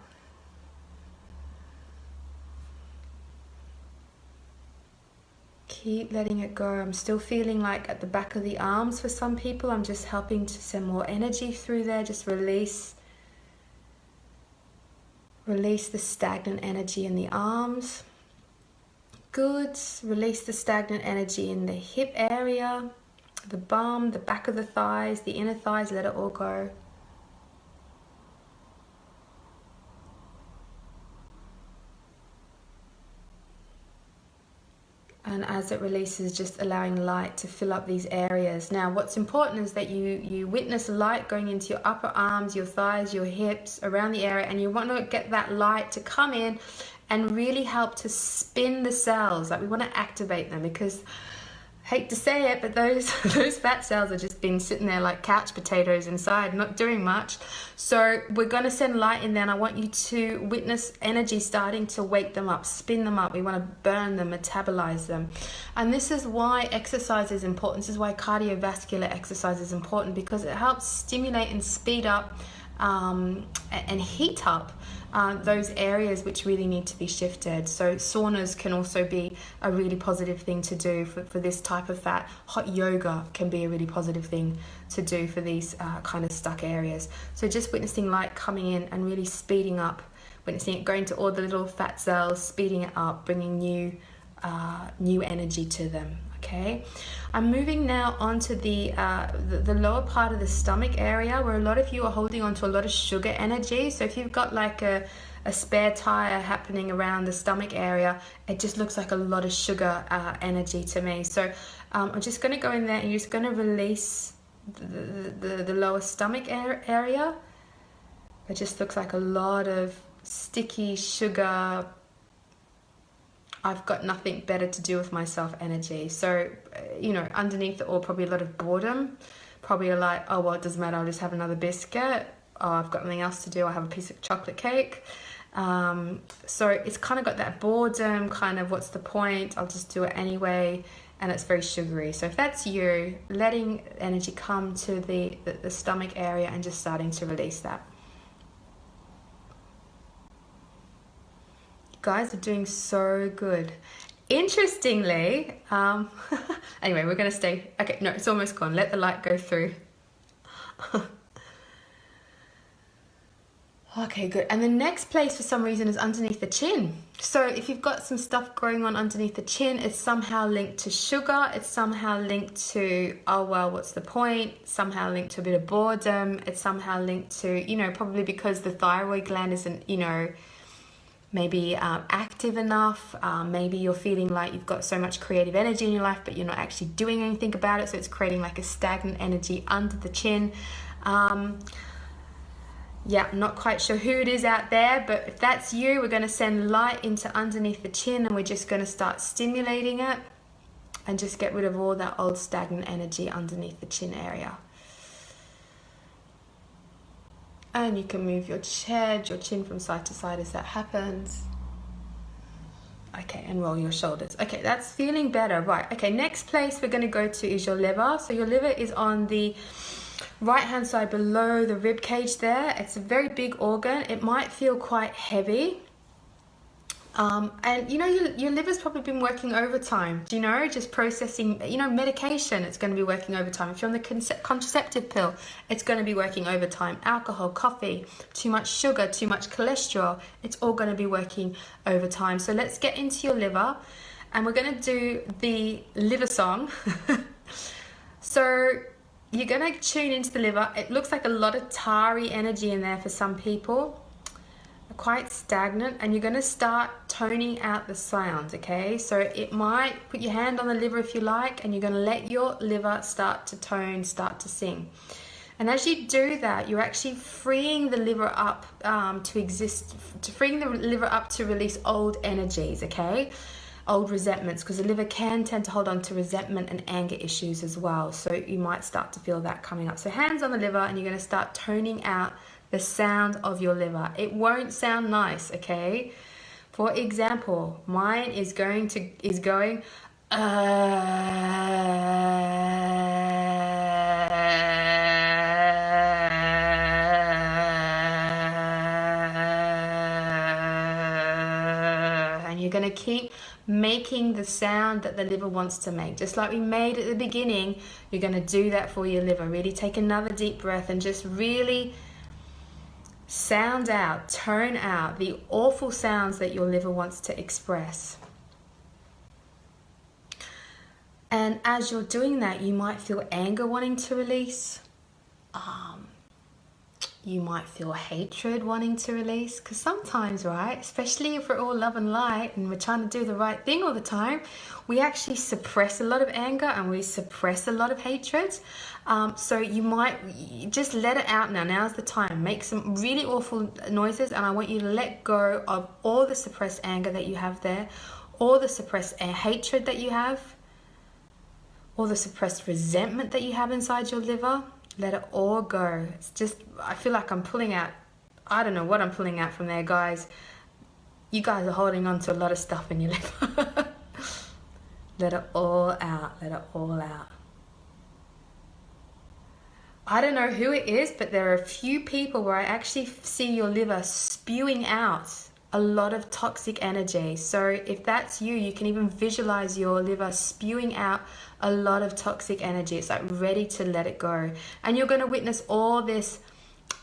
Keep letting it go. I'm still feeling like at the back of the arms for some people. I'm just helping to send more energy through there. Just release. Release the stagnant energy in the arms. Good. Release the stagnant energy in the hip area, the bum, the back of the thighs, the inner thighs. Let it all go. And as it releases, just allowing light to fill up these areas. Now, what's important is that you witness light going into your upper arms, your thighs, your hips, around the area, and you want to get that light to come in and really help to spin the cells. Like, we want to activate them, because, hate to say it, but those fat cells are just been sitting there like couch potatoes inside, not doing much. So we're going to send light in there, and I want you to witness energy starting to wake them up, spin them up. We want to burn them, metabolize them. And this is why exercise is important. This is why cardiovascular exercise is important, because it helps stimulate and speed up and heat up those areas which really need to be shifted. So saunas can also be a really positive thing to do for this type of fat. Hot yoga can be a really positive thing to do for these kind of stuck areas. So just witnessing light coming in and really speeding up, witnessing it going to all the little fat cells, speeding it up, bringing new energy to them. Okay, I'm moving now onto the lower part of the stomach area, where a lot of you are holding on to a lot of sugar energy. So if you've got like a spare tire happening around the stomach area, it just looks like a lot of sugar energy to me. So I'm just going to go in there and you're just going to release the lower stomach area. It just looks like a lot of sticky sugar. I've got nothing better to do with myself energy. So, you know, underneath it all, probably a lot of boredom. Probably like, oh, well, it doesn't matter. I'll just have another biscuit. Oh, I've got nothing else to do. I'll have a piece of chocolate cake. So it's kind of got that boredom, kind of what's the point? I'll just do it anyway. And it's very sugary. So if that's you, letting energy come to the stomach area and just starting to release that. Guys are doing so good. Interestingly, anyway, we're going to stay. Okay, no, it's almost gone. Let the light go through. Okay, good. And the next place for some reason is underneath the chin. So if you've got some stuff going on underneath the chin, it's somehow linked to sugar. It's somehow linked to, oh, well, what's the point? Somehow linked to a bit of boredom. It's somehow linked to, you know, probably because the thyroid gland isn't, you know, maybe active enough. Maybe you're feeling like you've got so much creative energy in your life, but you're not actually doing anything about it. So it's creating like a stagnant energy under the chin. Yeah, I'm not quite sure who it is out there, but if that's you, we're going to send light into underneath the chin and we're just going to start stimulating it and just get rid of all that old stagnant energy underneath the chin area. And you can move your head, your chin from side to side as that happens. Okay, and roll your shoulders. Okay, that's feeling better. Right, okay, next place we're going to go to is your liver. So your liver is on the right-hand side below the rib cage there. It's a very big organ. It might feel quite heavy. And you know, your liver's probably been working overtime, do you know, just processing, you know, medication, it's going to be working overtime. If you're on the contraceptive pill, it's going to be working overtime. Alcohol, coffee, too much sugar, too much cholesterol, it's all going to be working overtime. So let's get into your liver and we're going to do the liver song. So you're going to tune into the liver. It looks like a lot of tarry energy in there for some people. Quite stagnant, and you're going to start toning out the sound. Okay, so it might put your hand on the liver if you like, and you're going to let your liver start to tone, start to sing. And as you do that, you're actually freeing the liver up freeing the liver up to release old energies, okay, old resentments, because the liver can tend to hold on to resentment and anger issues as well. So you might start to feel that coming up. So hands on the liver, and you're going to start toning out the sound of your liver. It won't sound nice, okay? For example, mine is going, and you're gonna keep making the sound that the liver wants to make. Just like we made at the beginning, you're gonna do that for your liver. Really take another deep breath and just really sound out, tone out the awful sounds that your liver wants to express. And as you're doing that, you might feel anger wanting to release. You might feel hatred wanting to release. Because sometimes, right, especially if we're all love and light and we're trying to do the right thing all the time, we actually suppress a lot of anger and we suppress a lot of hatred. So you might just let it out now. Now's the time. Make some really awful noises, and I want you to let go of all the suppressed anger that you have there, all the suppressed hatred that you have, all the suppressed resentment that you have inside your liver. Let it all go. It's just, I feel like I'm pulling out, I don't know what I'm pulling out from there, guys. You guys are holding on to a lot of stuff in your liver. Let it all out. Let it all out. I don't know who it is, but there are a few people where I actually see your liver spewing out a lot of toxic energy. So if that's you, you can even visualize your liver spewing out a lot of toxic energy. It's like ready to let it go. And you're going to witness all this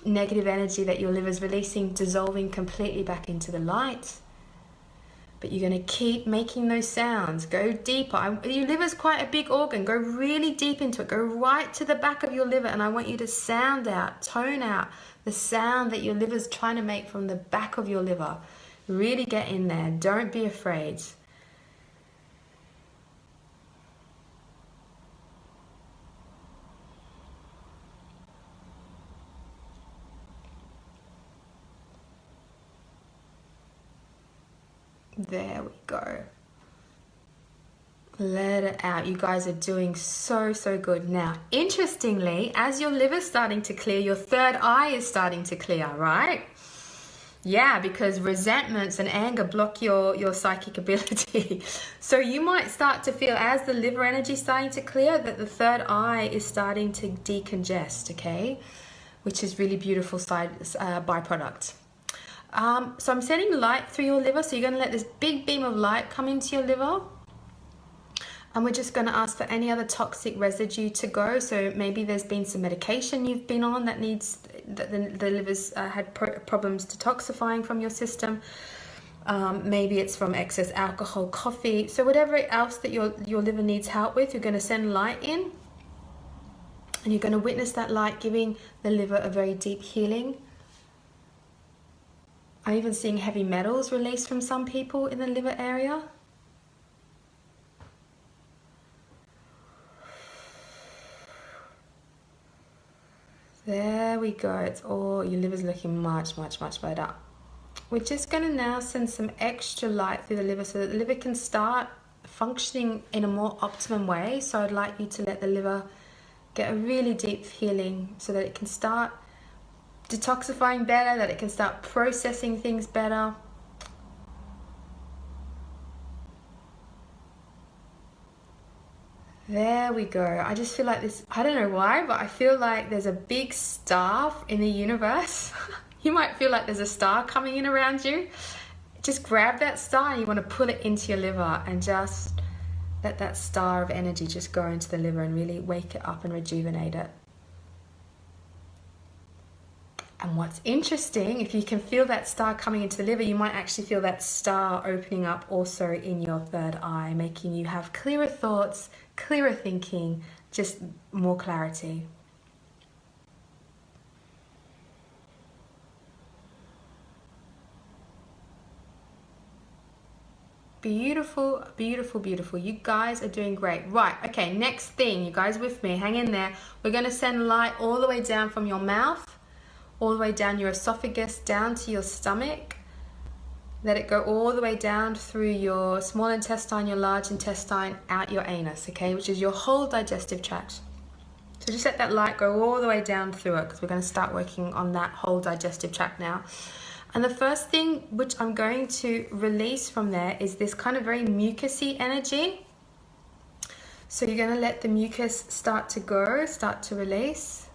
negative energy that your liver's releasing dissolving completely back into the light. But you're going to keep making those sounds. Go deeper. Your liver's quite a big organ. Go really deep into it. Go right to the back of your liver, and I want you to sound out, tone out the sound that your liver's trying to make from the back of your liver. Really get in there. Don't be afraid. There we go. Let it out. You guys are doing so good. Now, interestingly, as your liver's starting to clear, your third eye is starting to clear, right? Yeah, because resentments and anger block your psychic ability. So you might start to feel, as the liver energy is starting to clear, that the third eye is starting to decongest, okay? Which is really beautiful byproduct. So I'm sending light through your liver. So you're going to let this big beam of light come into your liver. And we're just going to ask for any other toxic residue to go. So maybe there's been some medication you've been on that the liver's had problems detoxifying from your system. Maybe it's from excess alcohol, coffee. So whatever else that your liver needs help with, you're going to send light in. And you're going to witness that light giving the liver a very deep healing. I'm even seeing heavy metals released from some people in the liver area. There we go. It's all, your liver's looking much better. We're just going to now send some extra light through the liver so that the liver can start functioning in a more optimum way. So I'd like you to let the liver get a really deep healing so that it can start detoxifying better, that it can start processing things better. There we go. I just feel like this, I don't know why, but I feel like there's a big star in the universe. You might feel like there's a star coming in around you. Just grab that star and you want to pull it into your liver and just let that star of energy just go into the liver and really wake it up and rejuvenate it. And what's interesting, if you can feel that star coming into the liver, you might actually feel that star opening up also in your third eye, making you have clearer thoughts, clearer thinking, just more clarity. Beautiful, beautiful, beautiful. You guys are doing great. Right, okay, next thing, you guys with me, hang in there. We're going to send light all the way down from your mouth, all the way down your esophagus, down to your stomach. Let it go all the way down through your small intestine, your large intestine, out your anus, okay, which is your whole digestive tract. So just let that light go all the way down through it, because we're going to start working on that whole digestive tract now. And the first thing which I'm going to release from there is this kind of very mucusy energy. So you're going to let the mucus start to go, start to release.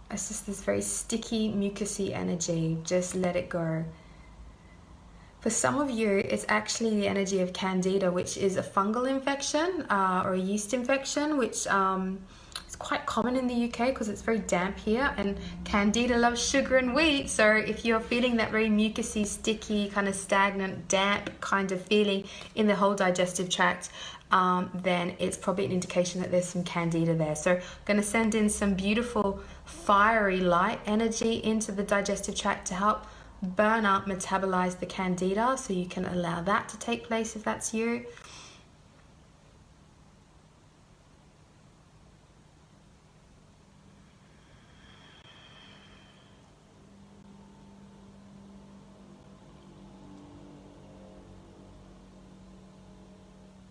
It's just this very sticky, mucusy energy. Just let it go. For some of you, it's actually the energy of candida, which is a fungal infection or a yeast infection, which is quite common in the UK because it's very damp here. And candida loves sugar and wheat. So if you're feeling that very mucusy, sticky, kind of stagnant, damp kind of feeling in the whole digestive tract, then it's probably an indication that there's some candida there. So I'm going to send in some beautiful fiery light energy into the digestive tract to help burn up, metabolize the candida, so you can allow that to take place if that's you.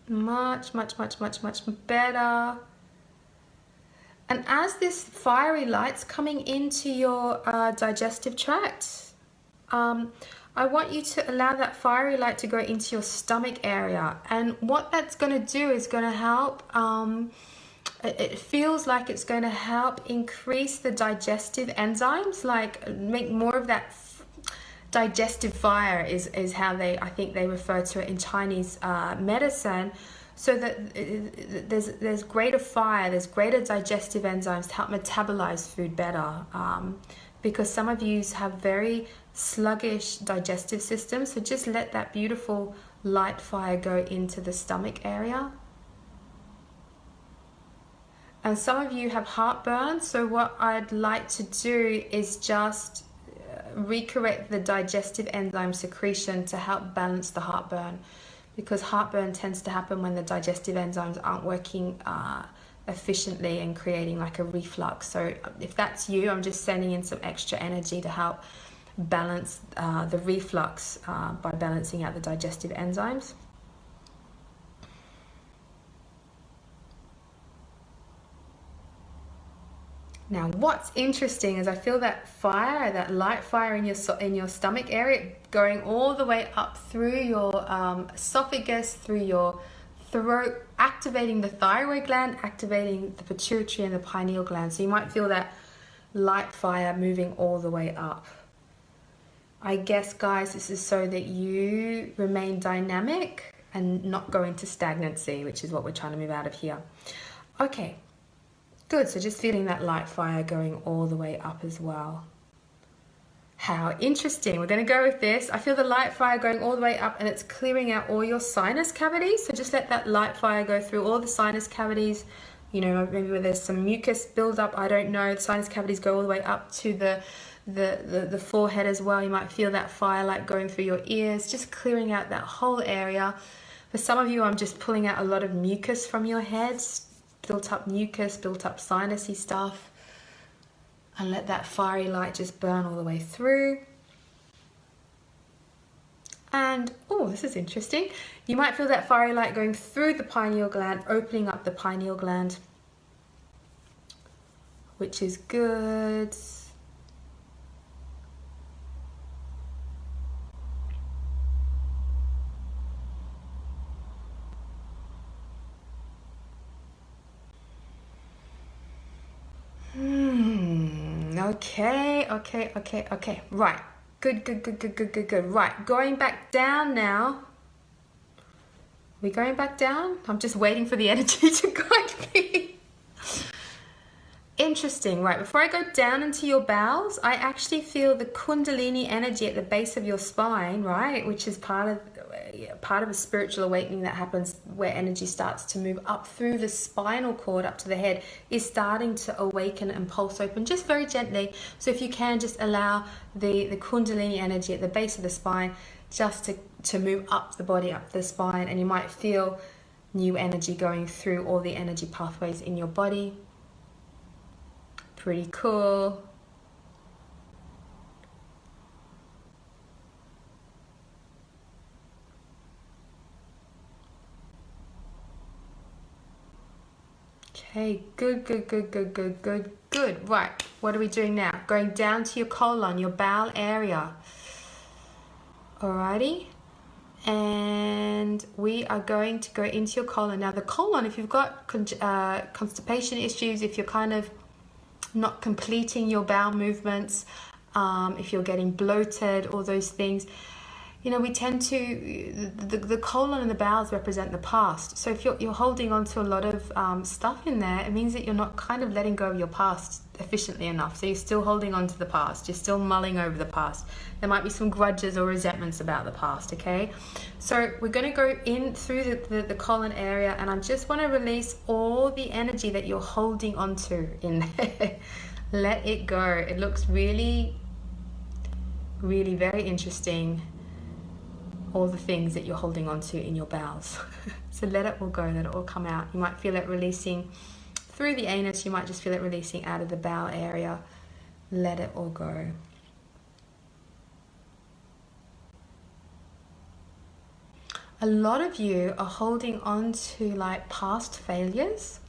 Much better. And as this fiery light's coming into your digestive tract, I'm I want you to allow that fiery light to go into your stomach area. And what that's going to do is going to help, it feels like it's going to help increase the digestive enzymes, like make more of that digestive fire is how I think they refer to it in Chinese medicine. So that there's greater fire, there's greater digestive enzymes to help metabolize food better. Because some of you have very sluggish digestive systems, so just let that beautiful light fire go into the stomach area. And some of you have heartburn, so what I'd like to do is just recorrect the digestive enzyme secretion to help balance the heartburn, because heartburn tends to happen when the digestive enzymes aren't working efficiently and creating like a reflux. So if that's you, I'm just sending in some extra energy to help balance the reflux by balancing out the digestive enzymes. Now, what's interesting is I feel that fire, that light fire in your stomach area, going all the way up through your esophagus, through your throat, activating the thyroid gland, activating the pituitary and the pineal gland. So you might feel that light fire moving all the way up. I guess, guys, this is so that you remain dynamic and not go into stagnancy, which is what we're trying to move out of here. Okay. Good, so just feeling that light fire going all the way up as well. How interesting. We're going to go with this. I feel the light fire going all the way up and it's clearing out all your sinus cavities. So just let that light fire go through all the sinus cavities. You know, maybe where there's some mucus buildup, I don't know. The sinus cavities go all the way up to the forehead as well. You might feel that firelight going through your ears, just clearing out that whole area. For some of you, I'm just pulling out a lot of mucus from your heads. Built up mucus, built up sinusy stuff, and let that fiery light just burn all the way through. And oh, this is interesting. You might feel that fiery light going through the pineal gland, opening up the pineal gland, which is good. Okay. Right. Good. Right. Going back down now. We going back down? I'm just waiting for the energy to guide me. Interesting. Right. Before I go down into your bowels, I actually feel the Kundalini energy at the base of your spine, right? Which is part of a spiritual awakening that happens where energy starts to move up through the spinal cord up to the head, is starting to awaken and pulse open just very gently. So if you can, just allow the Kundalini energy at the base of the spine just to move up the body, up the spine, and you might feel new energy going through all the energy pathways in your body. Pretty cool. Okay, good. Right, what are we doing now? Going down to your colon, your bowel area. Alrighty. And we are going to go into your colon. Now the colon, if you've got constipation issues, if you're kind of not completing your bowel movements, if you're getting bloated, all those things, you know, we tend to, the colon and the bowels represent the past. So if you're holding on to a lot of stuff in there, it means that you're not kind of letting go of your past efficiently enough. So you're still holding on to the past. You're still mulling over the past. There might be some grudges or resentments about the past, okay? So we're going to go in through the colon area, and I just want to release all the energy that you're holding on to in there. Let it go. It looks really, really very interesting. All the things that you're holding on to in your bowels. So let it all go, let it all come out. You might feel it releasing through the anus, you might just feel it releasing out of the bowel area. Let it all go. A lot of you are holding on to like past failures.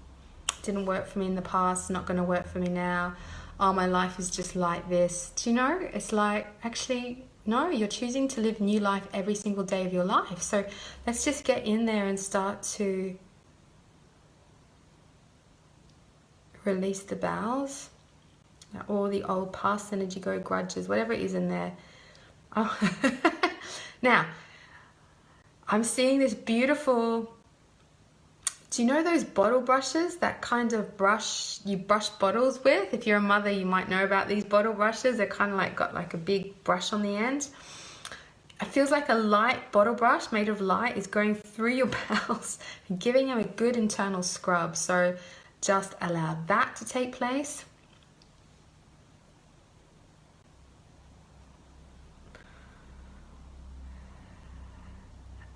Didn't work for me in the past, not going to work for me now. Oh, my life is just like this. Do you know? It's like, actually, No, you're choosing to live new life every single day of your life. So let's just get in there and start to release the bowels. All the old past energy, go, grudges, whatever it is in there. Oh. Now, I'm seeing this beautiful, do you know those bottle brushes, that kind of brush you brush bottles with? If you're a mother, you might know about these bottle brushes. They're kind of like got like a big brush on the end. It feels like a light bottle brush made of light is going through your bowels and giving them a good internal scrub. So just allow that to take place.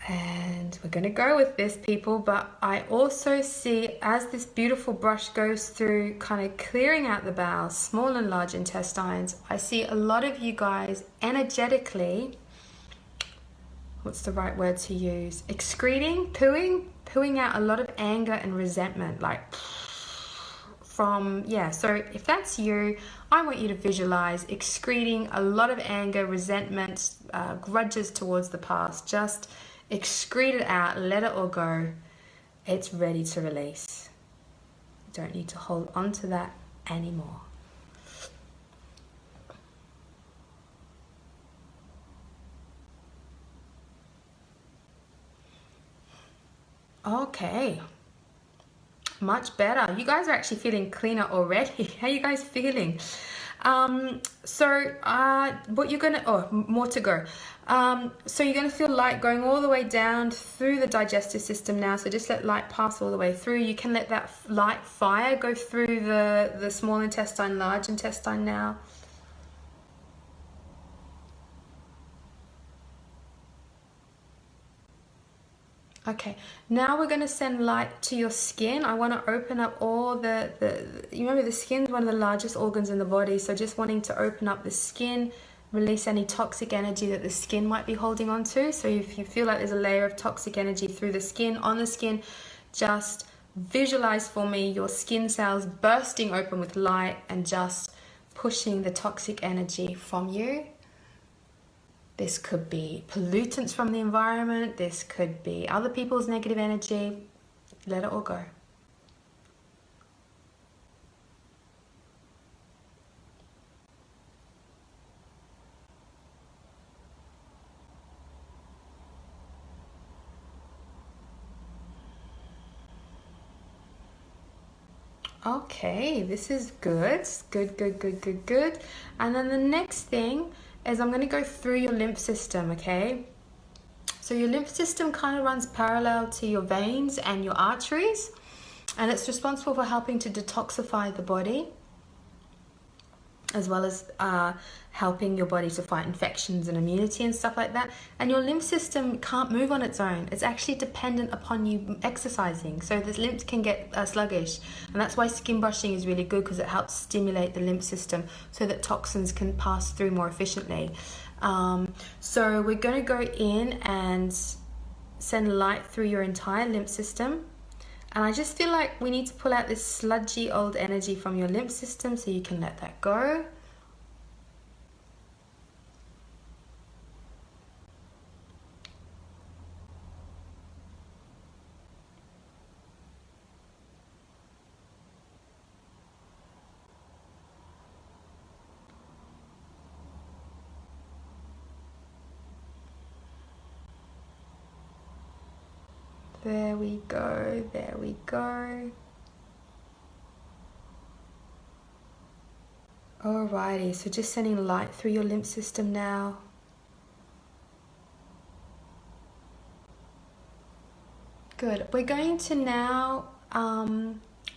And we're going to go with this, people, but I also see as this beautiful brush goes through kind of clearing out the bowels, small and large intestines, I see a lot of you guys energetically, what's the right word to use, excreting, pooing out a lot of anger and resentment, like from, yeah. So if that's you, I want you to visualize excreting a lot of anger, resentment, grudges towards the past. Just excrete it out, let it all go. It's ready to release. You don't need to hold on to that anymore. Okay. Much better. You guys are actually feeling cleaner already. How are you guys feeling? What you're gonna, more to go. So you're gonna feel light going all the way down through the digestive system now. So just let light pass all the way through. You can let that light fire go through the small intestine, large intestine now. Okay, now we're going to send light to your skin. I want to open up all you remember the skin's one of the largest organs in the body, so just wanting to open up the skin, release any toxic energy that the skin might be holding on to. So if you feel like there's a layer of toxic energy through the skin, on the skin, just visualize for me your skin cells bursting open with light and just pushing the toxic energy from you. This could be pollutants from the environment. This could be other people's negative energy. Let it all go. Okay, this is good. Good. And then the next thing is I'm going to go through your lymph system, okay? So your lymph system kind of runs parallel to your veins and your arteries, and it's responsible for helping to detoxify the body, as well as helping your body to fight infections and immunity and stuff like that. And your lymph system can't move on its own. It's actually dependent upon you exercising. So the lymph can get sluggish. And that's why skin brushing is really good, because it helps stimulate the lymph system so that toxins can pass through more efficiently. So we're going to go in and send light through your entire lymph system. And I just feel like we need to pull out this sludgy old energy from your lymph system, so you can let that go. There we go, there we go. Alrighty, so just sending light through your lymph system now. Good. We're going to now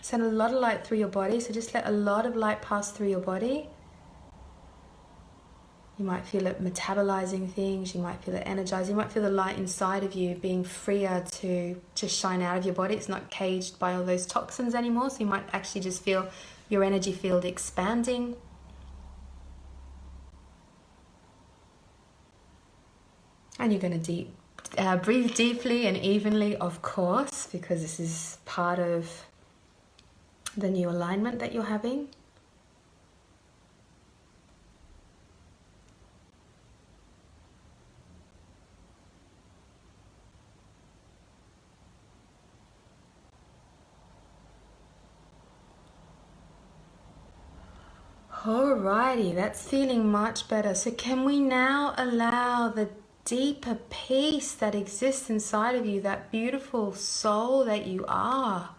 send a lot of light through your body, so just let a lot of light pass through your body. You might feel it metabolizing things, you might feel it energizing, you might feel the light inside of you being freer to just shine out of your body. It's not caged by all those toxins anymore, so you might actually just feel your energy field expanding. And you're going to breathe deeply and evenly, of course, because this is part of the new alignment that you're having. Alrighty, that's feeling much better. So can we now allow the deeper peace that exists inside of you, that beautiful soul that you are,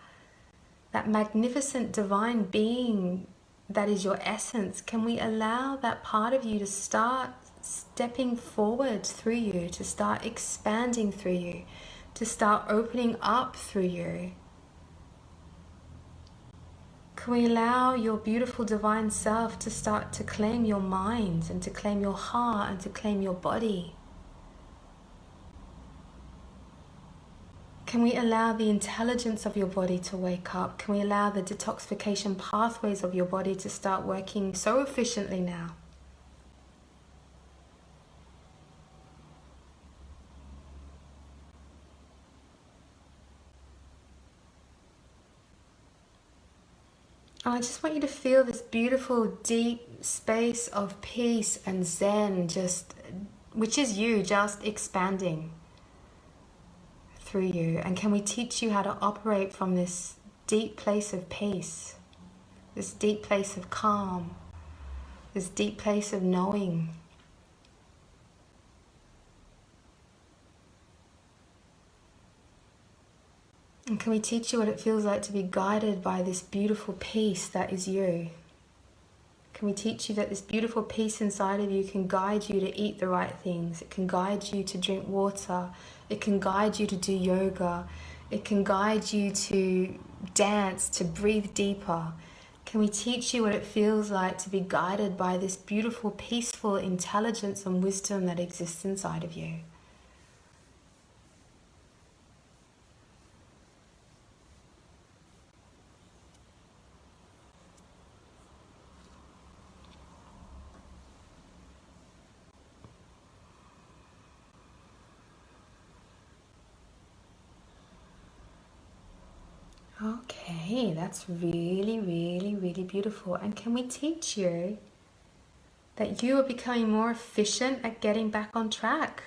that magnificent divine being that is your essence, can we allow that part of you to start stepping forward through you, to start expanding through you, to start opening up through you? Can we allow your beautiful divine self to start to claim your mind and to claim your heart and to claim your body? Can we allow the intelligence of your body to wake up? Can we allow the detoxification pathways of your body to start working so efficiently now? And I just want you to feel this beautiful, deep space of peace and zen, which is you, just expanding through you. And can we teach you how to operate from this deep place of peace, this deep place of calm, this deep place of knowing? And can we teach you what it feels like to be guided by this beautiful peace that is you? Can we teach you that this beautiful peace inside of you can guide you to eat the right things? It can guide you to drink water. It can guide you to do yoga. It can guide you to dance, to breathe deeper. Can we teach you what it feels like to be guided by this beautiful, peaceful intelligence and wisdom that exists inside of you? Okay, that's really, really, really beautiful. And can we teach you that you are becoming more efficient at getting back on track?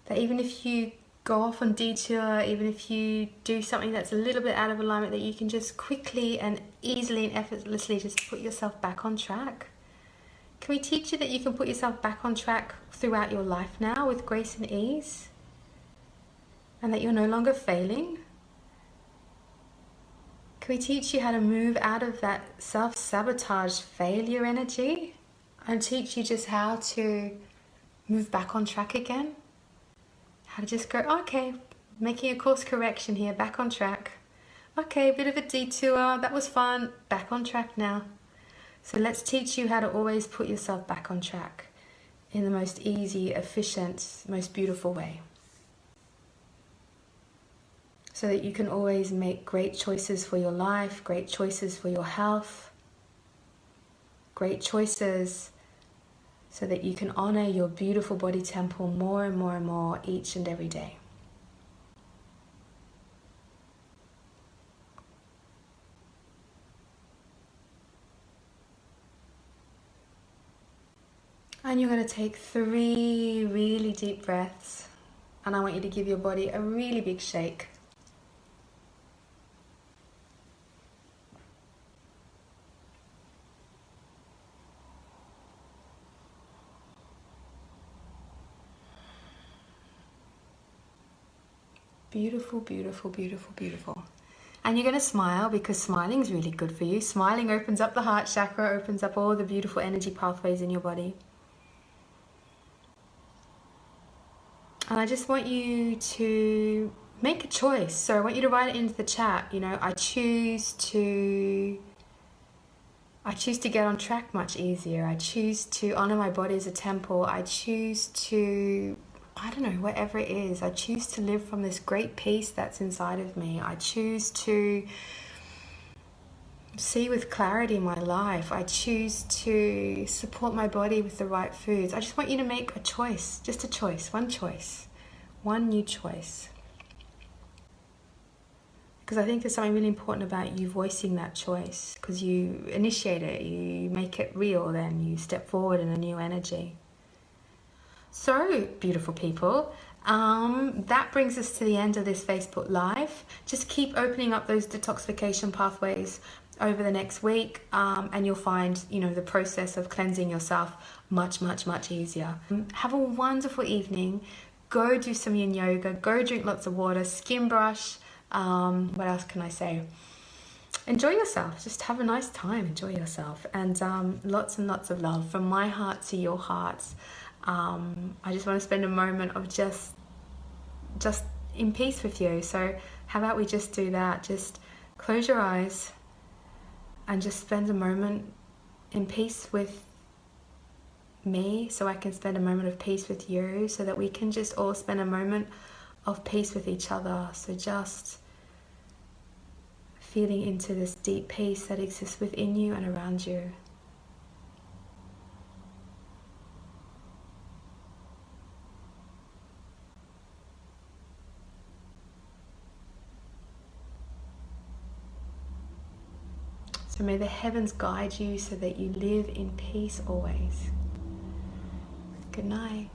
That even if you go off on detour, even if you do something that's a little bit out of alignment, that you can just quickly and easily and effortlessly just put yourself back on track? Can we teach you that you can put yourself back on track throughout your life now with grace and ease? And that you're no longer failing? Can we teach you how to move out of that self-sabotage failure energy and teach you just how to move back on track again? How to just go, okay, making a course correction here, back on track. Okay, a bit of a detour, that was fun, back on track now. So let's teach you how to always put yourself back on track in the most easy, efficient, most beautiful way, so that you can always make great choices for your life, great choices for your health, great choices so that you can honor your beautiful body temple more and more and more each and every day. And you're going to take 3 really deep breaths, and I want you to give your body a really big shake. Beautiful, beautiful, beautiful, beautiful. And you're going to smile because smiling is really good for you. Smiling opens up the heart chakra, opens up all the beautiful energy pathways in your body. And I just want you to make a choice. So I want you to write it into the chat. You know, I choose to get on track much easier. I choose to honor my body as a temple. I choose to, I don't know, whatever it is. I choose to live from this great peace that's inside of me. I choose to see with clarity my life. I choose to support my body with the right foods. I just want you to make a choice, just a choice, one new choice. Because I think there's something really important about you voicing that choice, because you initiate it, you make it real, then you step forward in a new energy. So, beautiful people, that brings us to the end of this Facebook Live. Just keep opening up those detoxification pathways over the next week, and you'll find, you know, the process of cleansing yourself much, much, much easier. Have a wonderful evening. Go do some yin yoga. Go drink lots of water. Skin brush. What else can I say? Enjoy yourself. Just have a nice time. Enjoy yourself. And lots and lots of love from my heart to your hearts. I just want to spend a moment of just in peace with you. So how about we just do that? Just close your eyes and just spend a moment in peace with me, so I can spend a moment of peace with you, so that we can just all spend a moment of peace with each other. So just feeling into this deep peace that exists within you and around you. So may the heavens guide you so that you live in peace always. Good night.